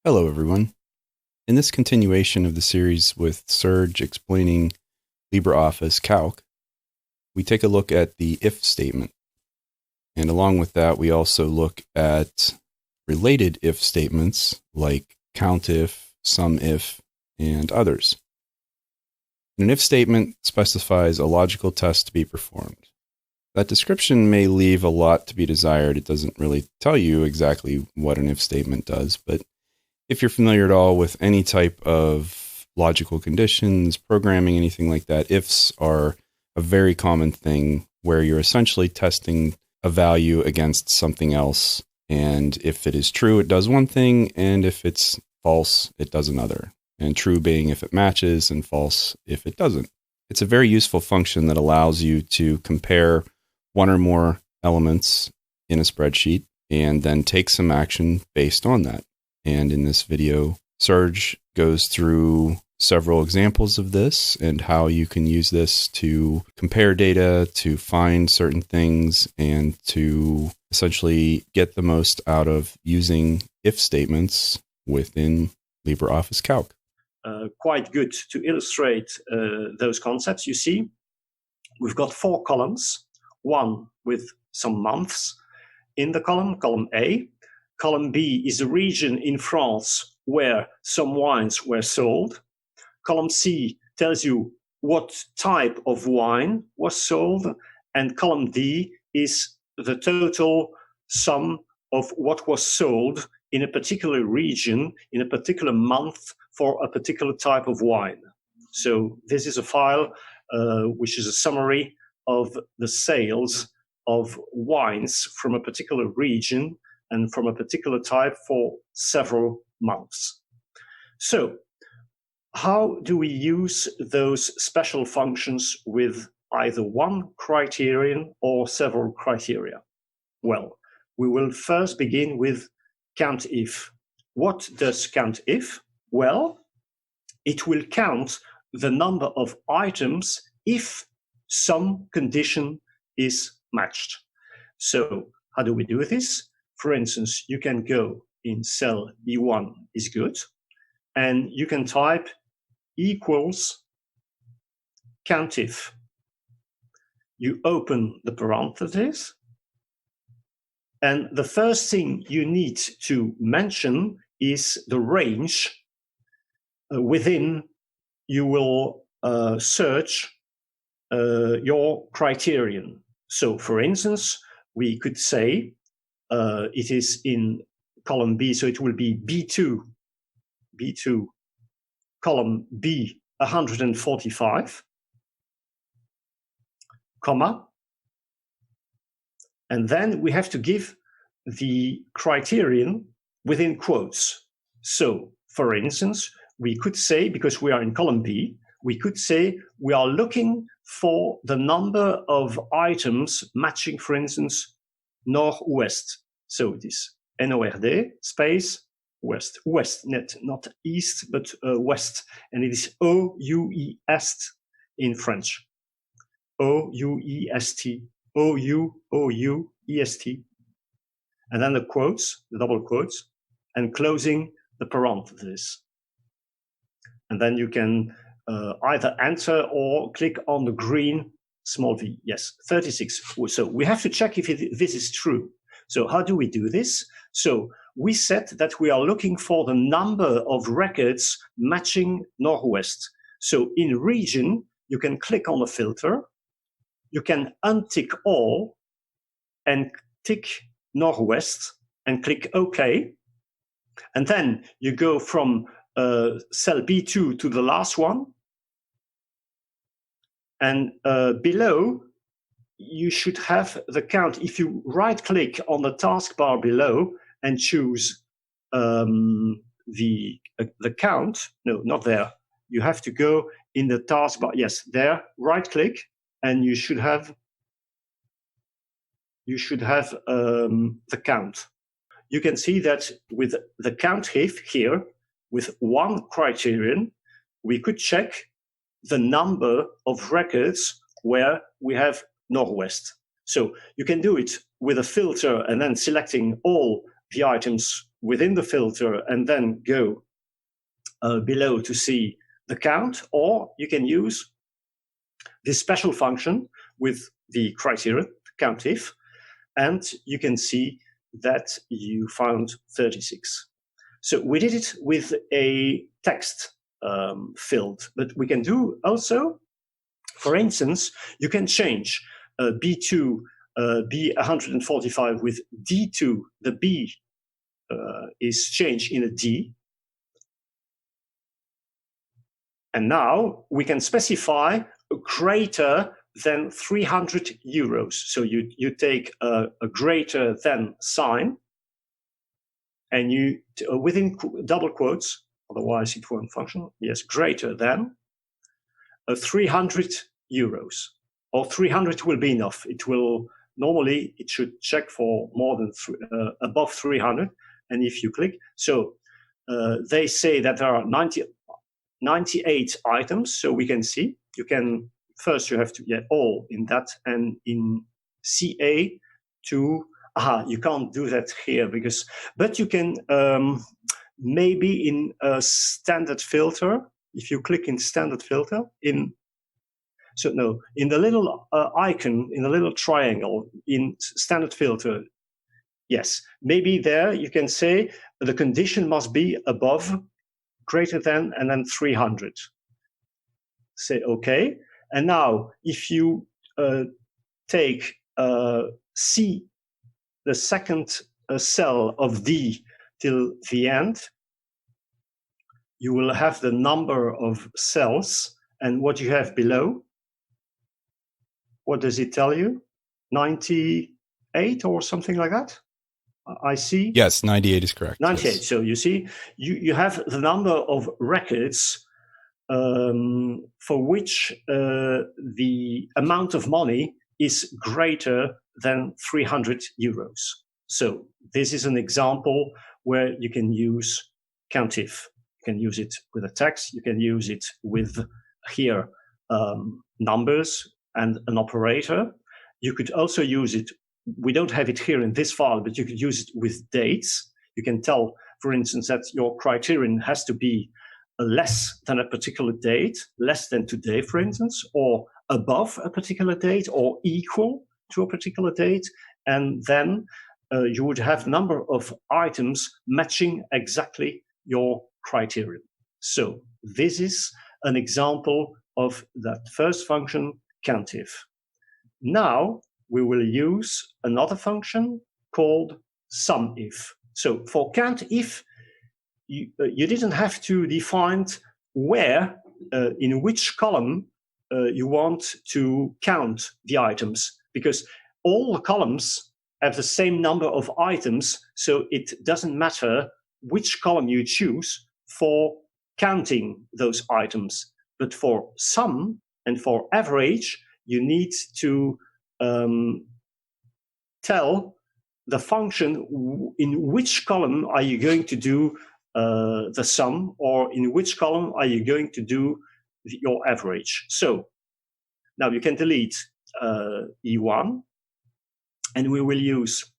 Hello, everyone. In this continuation of the series with Serge explaining LibreOffice Calc, we take a look at the if statement. And along with that, we also look at related if statements like COUNTIF, SUMIF, and others. An if statement specifies a logical test to be performed. That description may leave a lot to be desired. It doesn't really tell you exactly what an if statement does, but if you're familiar at all with any type of logical conditions, programming, anything like that, ifs are a very common thing where you're essentially testing a value against something else. And if it is true, it does one thing. And if it's false, it does another. And true being if it matches and false if it doesn't. It's a very useful function that allows you to compare one or more elements in a spreadsheet and then take some action based on that. And in this video, Serge goes through several examples of this and how you can use this to compare data, to find certain things, and to essentially get the most out of using if statements within LibreOffice Calc. Quite good to illustrate those concepts. You see, we've got 4 columns, one with some months in the column A. Column B is a region in France where some wines were sold. Column C tells you what type of wine was sold. And column D is the total sum of what was sold in a particular region, in a particular month for a particular type of wine. So this is a file which is a summary of the sales of wines from a particular region and from a particular type for several months. So how do we use those special functions with either one criterion or several criteria? Well, we will first begin with COUNTIF. What does COUNTIF? Well, it will count the number of items if some condition is matched. So how do we do this? For instance, you can go in cell B1 is good, and you can type equals COUNTIF. You open the parentheses, and the first thing you need to mention is the range within you will search your criterion. So for instance, we could say it is in column B, so it will be B2, column B 145, comma, and then we have to give the criterion within quotes. So for instance, we could say, because we are in column B, we could say we are looking for the number of items matching, for instance, northwest. So it is NORD space west, not east, but west. And it is OUEST in French. OUEST, OUEST. And then the quotes, the double quotes, and closing the parenthesis. And then you can either enter or click on the green small v. Yes, 36. So we have to check if this is true. So how do we do this? So we set that we are looking for the number of records matching northwest. So in region, you can click on the filter. You can untick all and tick northwest and click OK. And then you go from cell B2 to the last one. And below, you should have the count. If you right-click on the taskbar below and choose the count, no, not there. You have to go in the taskbar. Yes, there. Right-click, and you should have the count. You can see that with the COUNTIF here, with one criterion, we could check the number of records where we have northwest. So you can do it with a filter and then selecting all the items within the filter and then go below to see the count, or you can use this special function with the criteria, COUNTIF, and you can see that you found 36. So we did it with a text field, but we can do also, for instance, you can change B2, B145 with D2, the B is changed in a D. And now we can specify greater than 300 euros. So you take a greater than sign, and you, within double quotes, otherwise it won't function, yes, greater than 300 euros, or 300 will be enough. It will, normally it should check for more than above 300, and if you click, so they say that there are 98 items, so we can see, you can, first you have to get all in that, and in CA to, you can't do that here because, but you can maybe in a standard filter, if you click in standard filter, in the little icon, in the little triangle, in standard filter, yes, maybe there you can say the condition must be above, greater than, and then 300. Say OK. And now if you take C, the second cell of D till the end, you will have the number of cells, and what you have below, what does it tell you? 98 or something like that? I see. Yes, 98 is correct. 98. Yes. So you see, you have the number of records for which the amount of money is greater than 300 euros. So this is an example where you can use COUNTIF. You can use it with a text. You can use it with here numbers and an operator. You could also use it, we don't have it here in this file, but you could use it with dates. You can tell, for instance, that your criterion has to be less than a particular date, less than today, for instance, or above a particular date, or equal to a particular date. And then you would have number of items matching exactly your criterion. So this is an example of that first function, COUNTIF. Now we will use another function called SUMIF. So for COUNTIF, you didn't have to define where, in which column you want to count the items, because all the columns have the same number of items, so it doesn't matter which column you choose for counting those items. But for sum and for average, you need to tell the function in which column are you going to do the sum, or in which column are you going to do your average. So now you can delete E1, and we will use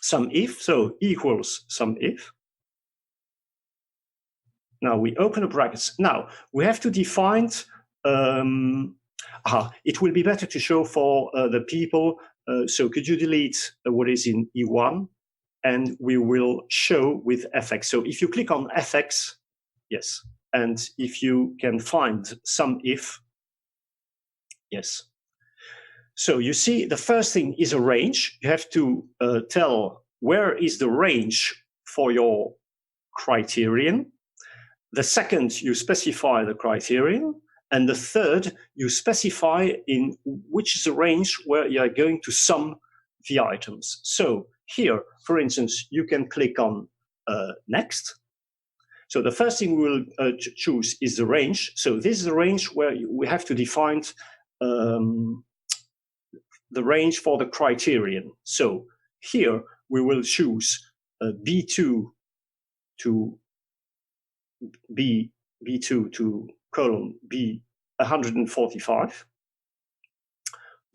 SUMIF, so equals SUMIF. Now we open the brackets. Now we have to define, it will be better to show for the people, so could you delete what is in E1, and we will show with FX. So if you click on FX, yes, and if you can find SUMIF, yes. So you see, the first thing is a range. You have to tell where is the range for your criterion. The second, you specify the criterion. And the third, you specify in which is the range where you are going to sum the items. So here, for instance, you can click on Next. So the first thing we will choose is the range. So this is the range where we have to define the range for the criterion. So here we will choose B2 to B2 to column B145.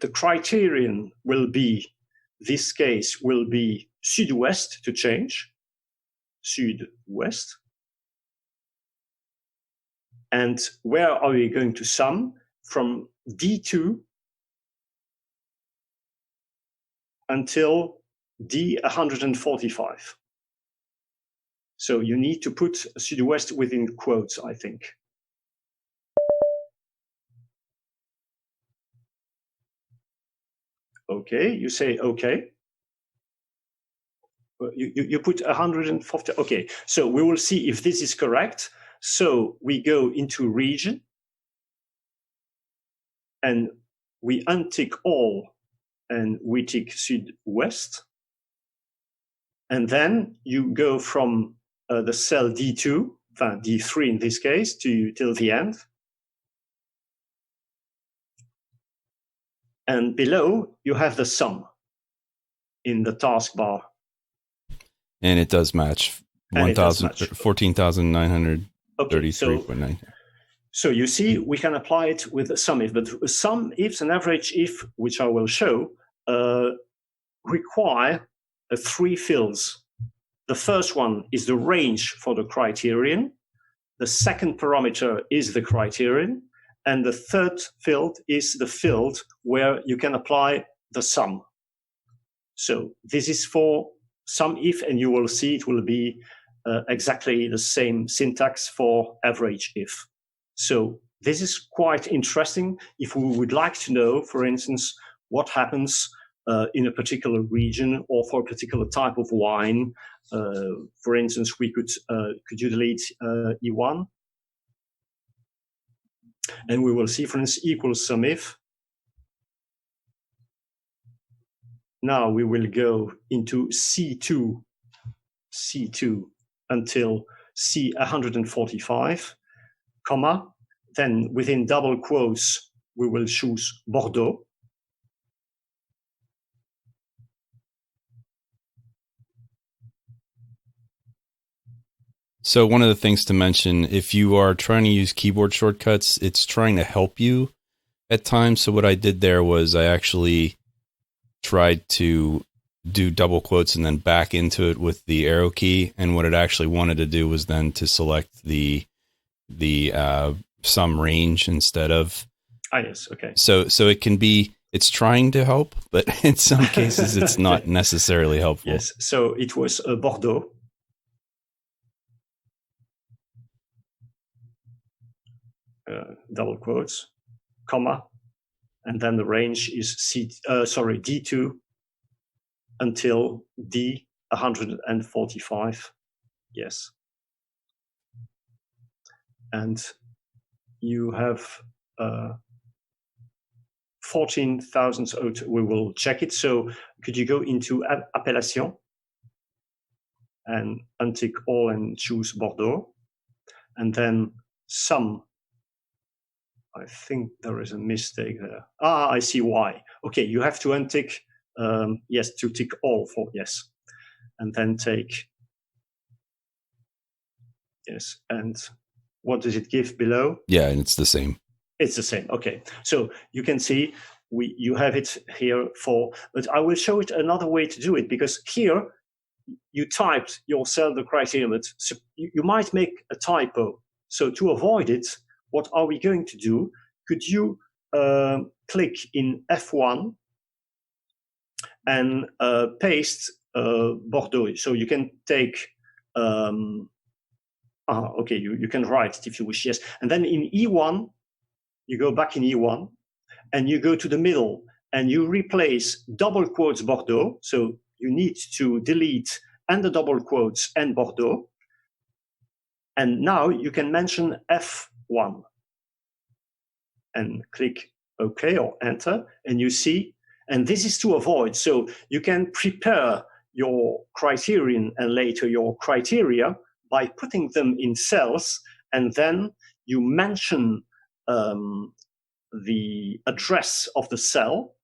The criterion will be, this case will be Sud-Ouest to change. sud-ouest. And where are we going to sum? From D2 until D145. So you need to put sud-ouest within quotes, I think. Okay, you say okay. You put 140. Okay, so we will see if this is correct. So we go into region and we untick all and we tick sud-ouest. And then you go from the cell D2, D3 in this case, till the end. And below you have the sum in the taskbar. And it does match 14,933.9. So you see, we can apply it with SUMIF, but SUMIFs and AVERAGEIF, which I will show, require 3 fields. The first one is the range for the criterion. The second parameter is the criterion. And the third field is the field where you can apply the sum. So this is for SUMIF, and you will see it will be exactly the same syntax for AVERAGEIF. So this is quite interesting if we would like to know, for instance, what happens in a particular region or for a particular type of wine. For instance, we could you delete E1? And we will see, for instance, equals SUMIF. Now we will go into C2 until C145, comma. Then within double quotes, we will choose Bordeaux. So one of the things to mention, if you are trying to use keyboard shortcuts, it's trying to help you at times. So what I did there was I actually tried to do double quotes and then back into it with the arrow key. And what it actually wanted to do was then to select the sum range instead of. Yes, okay. So it can be, it's trying to help, but in some cases it's not necessarily helpful. Yes, so it was Bordeaux. Double quotes, comma, and then the range is D2 until D145. Yes. And you have 14,000. We will check it. So could you go into appellation and untick all and choose Bordeaux, and then sum. I think there is a mistake there. I see why. Okay, you have to untick, yes, to tick all for yes. And then take, yes. And what does it give below? Yeah, and it's the same. It's the same, okay. So you can see you have it here but I will show it another way to do it, because here you typed yourself the criterion, but you might make a typo. So to avoid it, what are we going to do? Could you click in F1 and paste Bordeaux? So you can take, okay, you can write it if you wish, yes. And then in E1, you go back in E1 and you go to the middle and you replace double quotes Bordeaux. So you need to delete and the double quotes and Bordeaux. And now you can mention F1 and click OK or Enter, and you see, and this is to avoid. So you can prepare your criterion and later your criteria by putting them in cells, and then you mention the address of the cell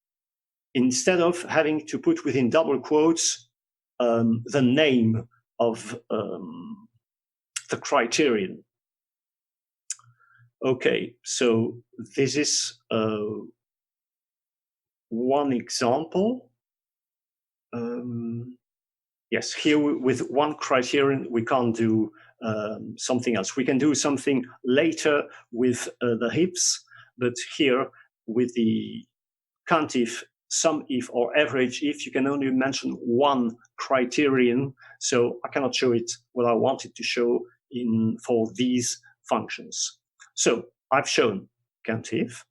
instead of having to put within double quotes the name of the criterion. Okay, so this is one example. Yes, here with one criterion, we can't do something else. We can do something later with the HIPs, but here with the COUNTIF, SUMIF, or AVERAGEIF, you can only mention one criterion. So I cannot show it what I wanted to show for these functions. So I've shown COUNTIF,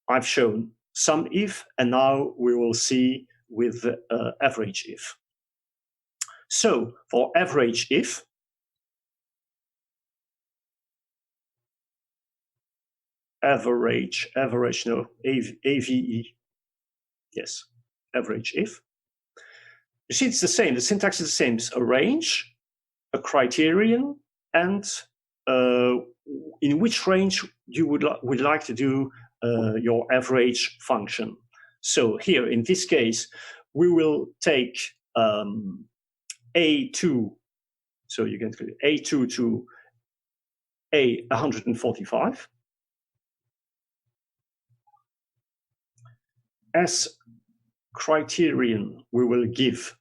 I've shown SUMIF, and now we will see with AVERAGEIF. So for AVERAGEIF, AVE, yes, AVERAGEIF. You see, it's the same. The syntax is the same. It's a range, a criterion, and in which range you would like to do your average function. So here, in this case, we will take A2, so you can click A2 to A145. As criterion, we will give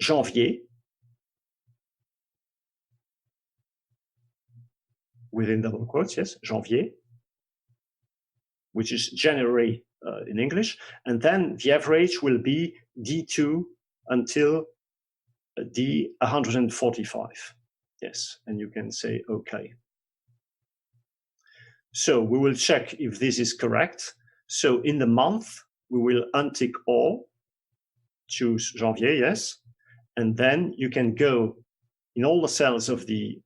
Janvier within double quotes, yes, Janvier, which is January in English, and then the average will be D2 until D145. Yes, and you can say OK. So we will check if this is correct. So in the month, we will untick all, choose Janvier, yes, and then you can go in all the cells of the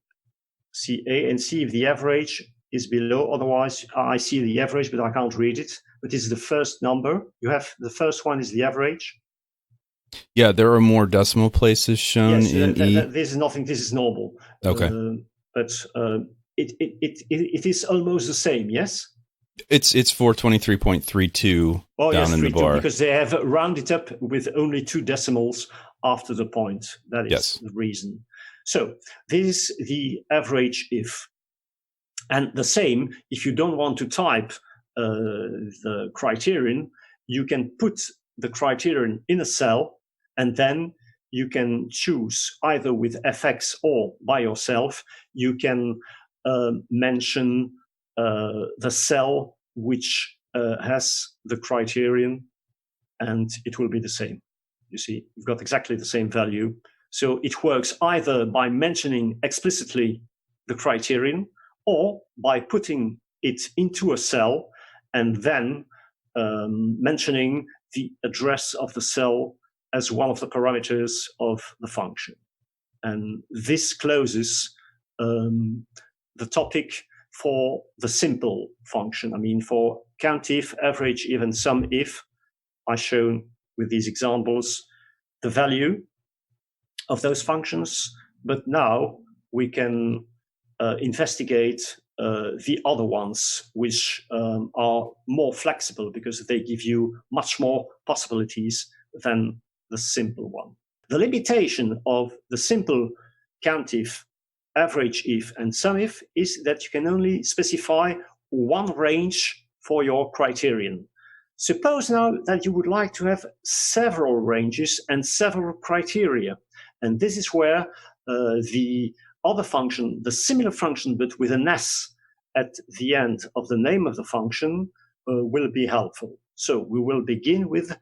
CA and see if the average is below. Otherwise, I see the average, but I can't read it. But this is the first number. You have the first one is the average. Yeah, there are more decimal places shown in E. This is nothing. This is normal. Okay. But it is almost the same. Yes. It's 423.32 down in the bar because they have rounded up with only 2 decimals after the point. That is the reason. So this is the AVERAGEIF, and the same. If you don't want to type the criterion, you can put the criterion in a cell, and then you can choose either with FX or by yourself. You can mention the cell which has the criterion, and it will be the same. You see, you've got exactly the same value. So it works either by mentioning explicitly the criterion or by putting it into a cell and then mentioning the address of the cell as one of the parameters of the function. And this closes the topic for the simple function. I mean, for COUNTIF, AVERAGEIF, and SUMIF, I've shown with these examples the value of those functions, but now we can investigate the other ones, which are more flexible because they give you much more possibilities than the simple one. The limitation of the simple COUNTIF, AVERAGEIF, and SUMIF is that you can only specify one range for your criterion. Suppose now that you would like to have several ranges and several criteria. And this is where the other function, the similar function, but with an S at the end of the name of the function, will be helpful. So we will begin with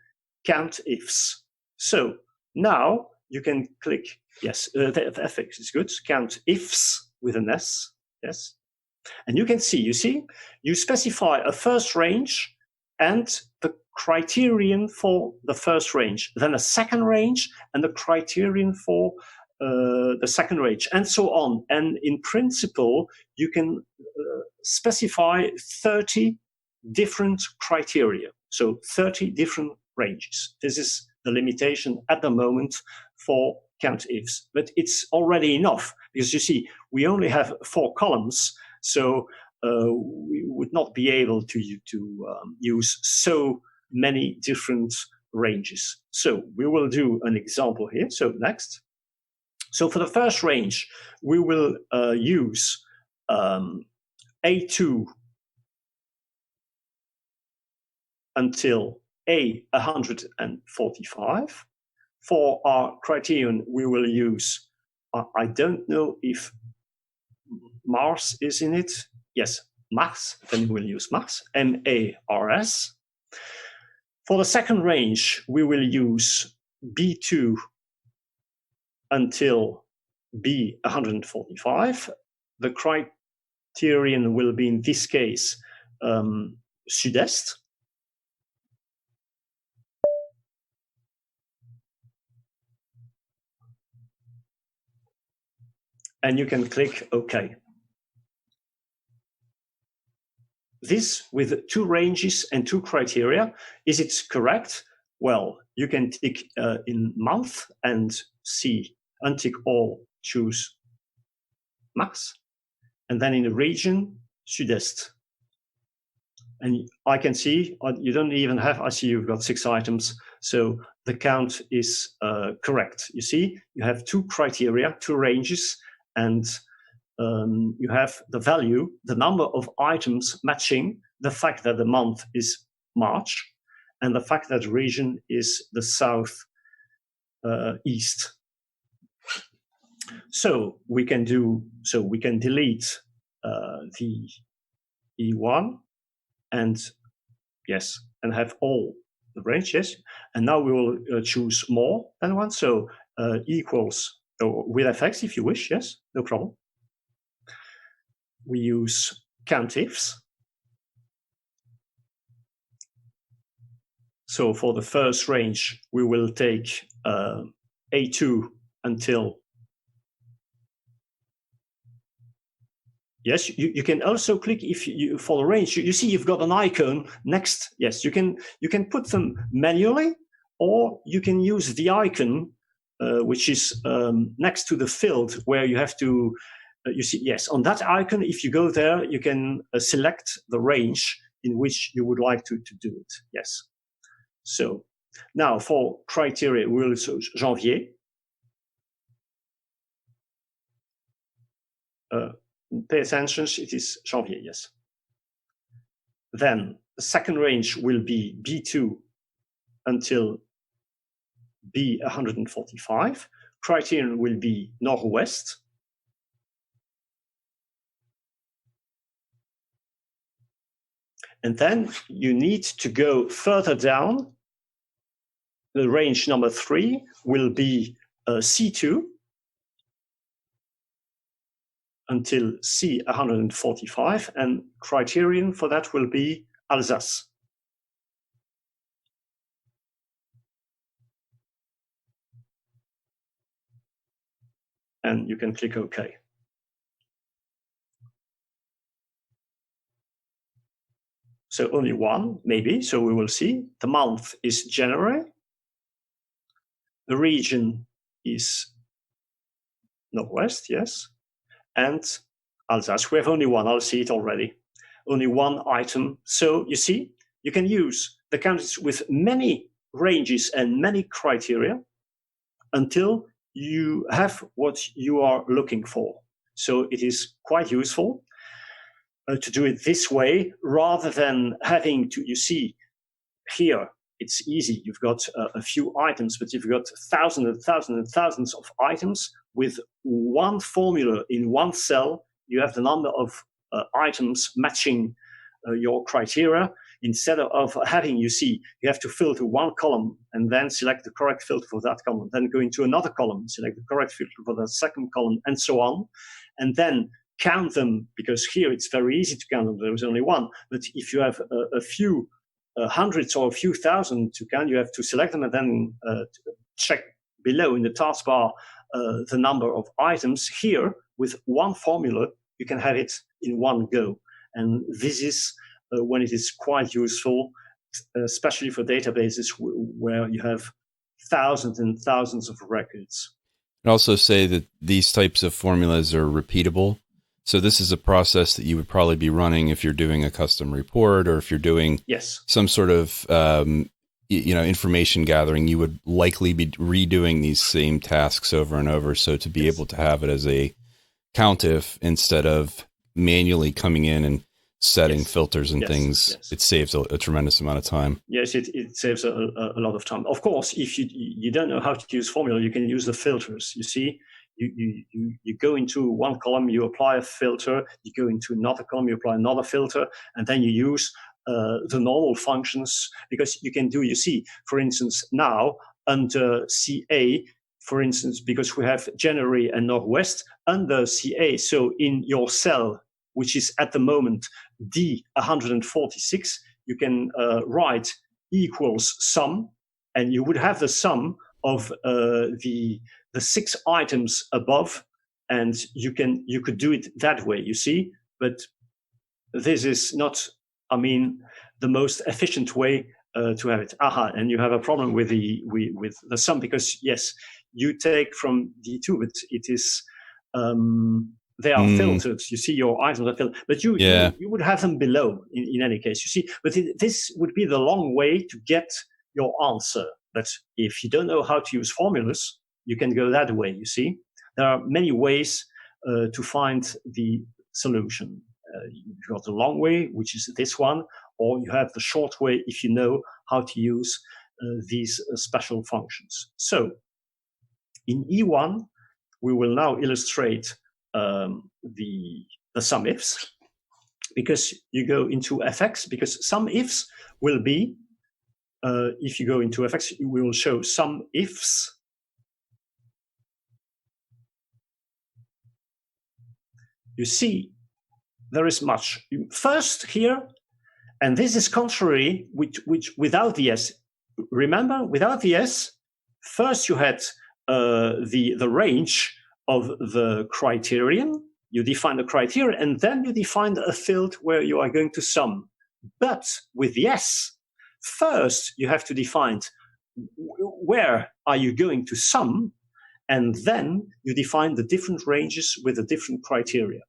COUNTIFS. So now you can click, yes, the FX is good, COUNTIFS with an S, yes. And you can see, you specify a first range and the criterion for the first range, then a second range and the criterion for the second range, and so on. And in principle, you can specify 30 different criteria, so 30 different ranges. This is the limitation at the moment for COUNTIFs, but it's already enough because you see, we only have 4 columns, so we would not be able to use so many different ranges. So we will do an example here. So next. So for the first range, we will use A2 until A145. For our criterion, we will use, I don't know if Mars is in it. Yes, Mars, then we'll use Mars, M-A-R-S. For the second range, we will use B2 until B145. The criterion will be, in this case, Sud-Est. And you can click OK. This with 2 ranges and 2 criteria. Is it correct? Well, you can tick in month and see, untick all, choose Max, and then in the region, Sud-Est. And I can see, you don't even have, I see you've got 6 items, so the count is correct. You see, you have 2 criteria, 2 ranges, and you have the value, the number of items matching the fact that the month is March and the fact that the region is the south east. So we can delete the E1 and yes, and have all the range, yes. And now we will choose more than one. So equals, or with FX if you wish, yes, no problem. We use COUNTIFS. So for the first range, we will take A2 until, yes, you can also click if you, for the range, you see you've got an icon next. Yes, you can put them manually, or you can use the icon which is next to the field where you have to, you see, yes, on that icon, if you go there, you can select the range in which you would like to do it, yes. So now for criteria, we'll use Janvier. Pay attention, it is Janvier, yes. Then the second range will be B2 until B145. Criterion will be Northwest. And then you need to go further down. The range number 3 will be C2 until C145, and criterion for that will be Alsace. And you can click OK. So only one, maybe, so we will see. The month is January. The region is Northwest, yes. And Alsace, we have only one, I'll see it already. Only one item. So you see, you can use the counters with many ranges and many criteria until you have what you are looking for. So it is quite useful to do it this way rather than having to, you see, here it's easy. You've got a few items, but if you've got thousands and thousands and thousands of items with one formula in one cell, you have the number of items matching your criteria. Instead of having, you see, you have to filter one column and then select the correct filter for that column, then go into another column, select the correct filter for that second column, and so on. And then count them, because here it's very easy to count them, there is only one. But if you have a few hundreds or a few thousand to count, you have to select them and then check below in the taskbar the number of items. Here, with one formula, you can have it in one go. And this is when it is quite useful, especially for databases where you have thousands and thousands of records. I'd also say that these types of formulas are repeatable. So this is a process that you would probably be running if you're doing a custom report or if you're doing some sort of information gathering. You would likely be redoing these same tasks over and over. So to be able to have it as a COUNTIF instead of manually coming in and setting filters and things, it saves a tremendous amount of time. Yes, it saves a lot of time. Of course, if you don't know how to use formula, you can use the filters. You see, you go into one column, you apply a filter, you go into another column, you apply another filter, and then you use the normal functions, because you can do, you see, for instance, now under CA, for instance, because we have January and Northwest, under CA, so in your cell, which is at the moment D146, you can write equals sum, and you would have the sum of the 6 items above, and you could do it that way, you see. But this is not, I mean, the most efficient way to have it. And you have a problem with the sum, because yes, you take from D2, but it is they are filtered. You see, your items are filtered, but you would have them below in any case. You see, but this would be the long way to get your answer. But if you don't know how to use formulas, you can go that way. You see, there are many ways to find the solution. You've got the long way, which is this one, or you have the short way if you know how to use these special functions. So in E1, we will now illustrate the SUMIFS, because you go into FX, because SUMIFS will be, if you go into FX, we will show SUMIFS. You see, there is much. First here, and this is contrary, which without the S. Remember, without the S, first you had the range of the criterion. You define the criterion, and then you define a field where you are going to sum. But with the S, first you have to define where are you going to sum, and then you define the different ranges with the different criteria.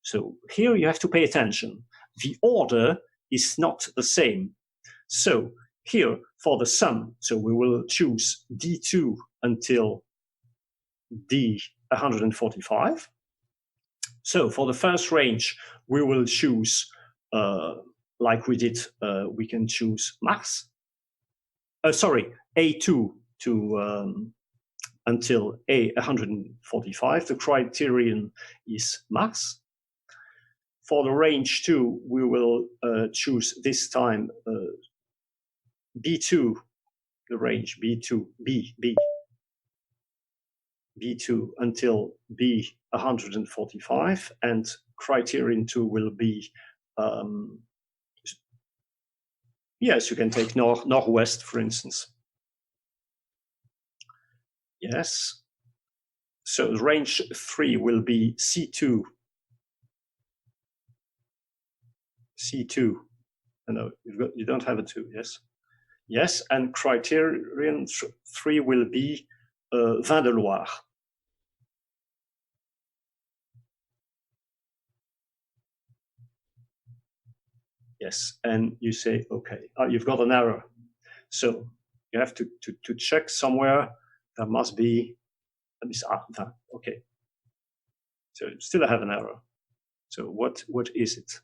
So here you have to pay attention. The order is not the same. So here for the sum, so we will choose D2 until D145. So for the first range, we will choose, like we did, we can choose max. A2 to until A145. The criterion is max. For the range 2, we will choose this time B2, the range B2, B2 until B145, and criterion 2 will be, yes, you can take Northwest, for instance. Yes. So range 3 will be C2. No, you don't have a 2, yes? Yes, and criterion 3 will be Vin de Loire. Yes, and you say, okay, you've got an error. So you have to check somewhere. There must be, let me see, okay. So still I have an error. So what is it?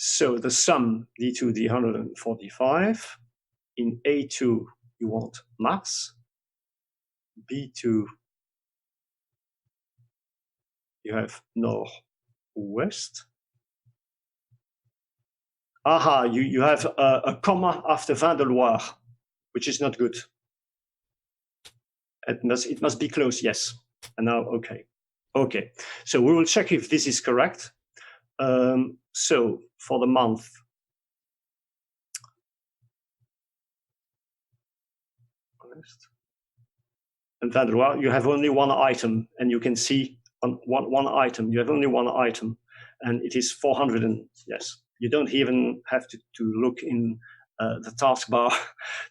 So the sum D2, D145. In A2, you want max. B2, you have Northwest. You have a comma after Vin de Loire, which is not good. It must be close, yes. And now, okay. Okay, so we will check if this is correct. So for the month, and Vin de Loire, you have only one item, and you can see on one item, you have only one item, and it is 400, and yes. You don't even have to look in the taskbar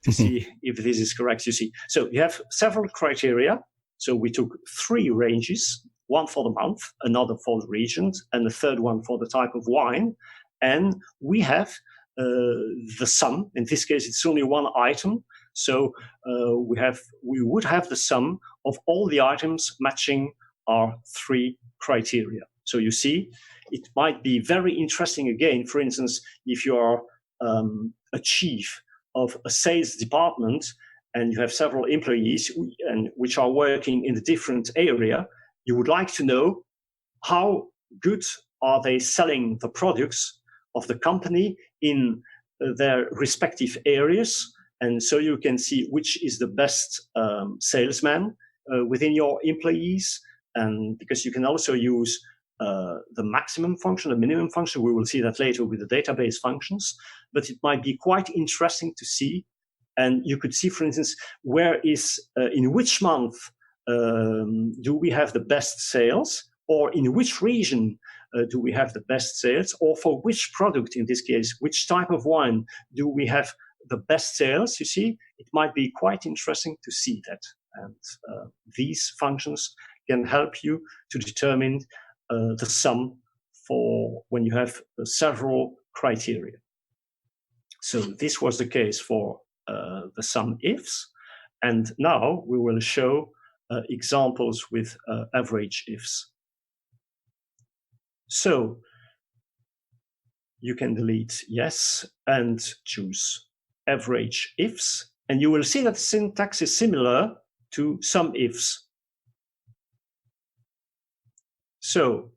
to see if this is correct, you see. So you have several criteria. So we took 3 ranges, one for the month, another for the region, and the third one for the type of wine. And we have the sum. In this case, it's only one item. So we would have the sum of all the items matching our 3 criteria. So you see, it might be very interesting again, for instance, if you are a chief of a sales department and you have several employees which are working in a different area, you would like to know how good are they selling the products of the company in their respective areas. And so you can see which is the best salesman within your employees. And because you can also use the maximum function, the minimum function, we will see that later with the database functions, but it might be quite interesting to see. And you could see, for instance, where is, in which month do we have the best sales, or in which region do we have the best sales, or for which product, in this case, which type of wine do we have the best sales. You see, it might be quite interesting to see that. And these functions can help you to determine the sum for when you have several criteria. So this was the case for the SUMIFS. And now we will show examples with AVERAGEIFS. So you can delete yes and choose AVERAGEIFS, and you will see that the syntax is similar to SUMIFS. So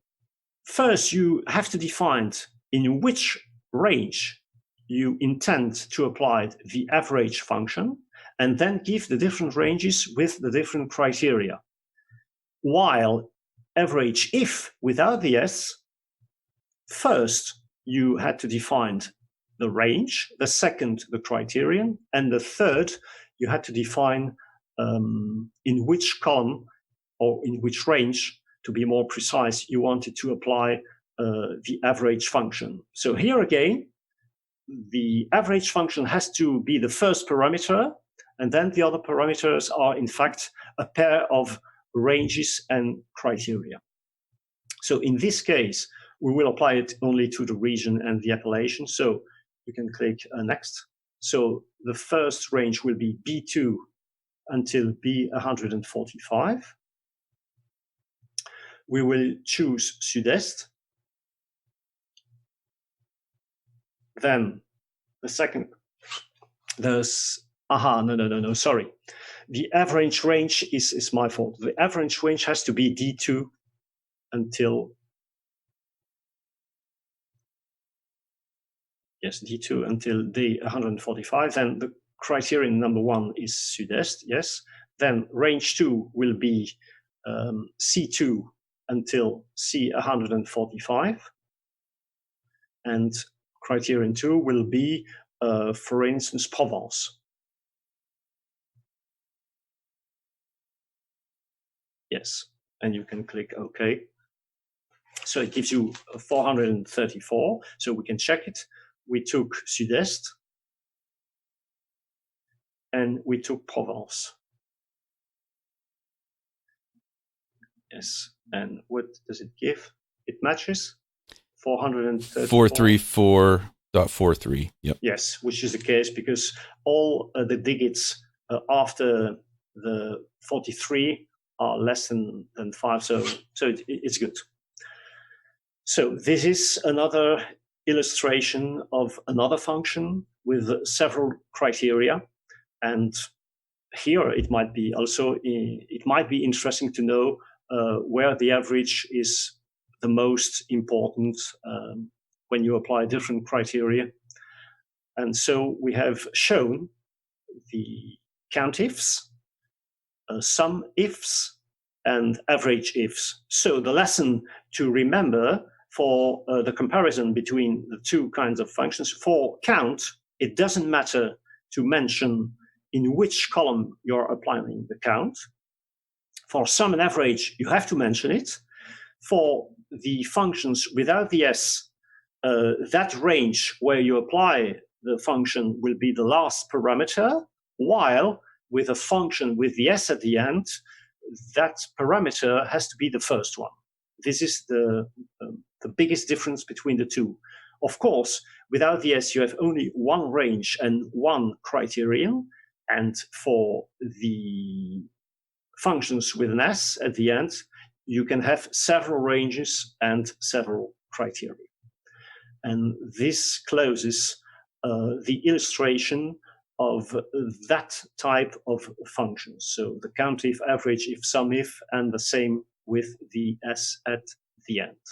first you have to define in which range you intend to apply the average function, and then give the different ranges with the different criteria. While AVERAGEIF without the S, first you had to define the range, the second the criterion, and the third you had to define in which column or in which range, to be more precise, you wanted to apply the average function. So here again, the average function has to be the first parameter, and then the other parameters are in fact a pair of ranges and criteria. So in this case, we will apply it only to the region and the appellation. So you can click next. So the first range will be B2 until B145. We will choose Sud-Est. Then the second, sorry. The average range is my fault. The average range has to be D2 until, yes, D2 until D145. Then the criterion number 1 is Sud-Est, yes. Then range 2 will be C2 until C145. And criterion 2 will be, for instance, Provence. Yes, and you can click OK. So it gives you 434. So we can check it. We took Sud-Est and we took Provence. Yes, and what does it give? It matches 434. 434.43. Yep. Yes, which is the case because all the digits after the 43 are less than 5, so it's good. So this is another illustration of another function with several criteria, and here it might be interesting to know where the average is the most important when you apply different criteria. And so we have shown the COUNTIFS, SUMIFS, and AVERAGEIFS. So the lesson to remember for the comparison between the two kinds of functions, for count, it doesn't matter to mention in which column you're applying the count. For sum and average, you have to mention it. For the functions without the S, that range where you apply the function will be the last parameter, while with a function with the S at the end, that parameter has to be the first one. This is the biggest difference between the two. Of course, without the S, you have only one range and one criterion, and for the functions with an S at the end, you can have several ranges and several criteria. And this closes the illustration of that type of functions. So the COUNTIF, AVERAGEIF, SUMIF, and the same with the S at the end.